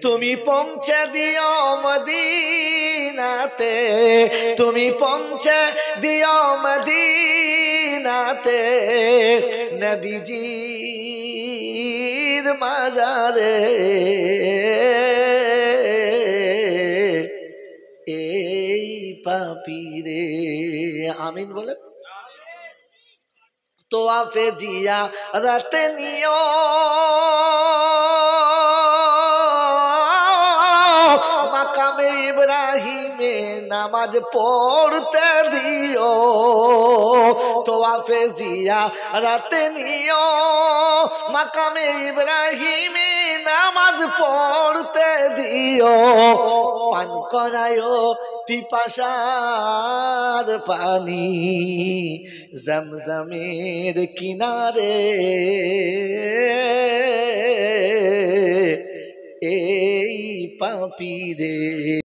তুমি পৌঁছে দিও মদিনাতে, তুমি পৌঁছে দিও মদিনাতে নবীজির মাজারে। এই পাপীরে আমিন বলে। তোয়াফে জিয়া রাতে নিও মাকামে ইব্রাহিমে নামাজ পড়তে দিও। তোয়াফে জিয়া রাতে নিও মাকামে ইব্রাহিমে নামাজ পড়তে দিও। পান করায়ো পিপাসার পানি জমজমের কিনারে। এই পাপীরে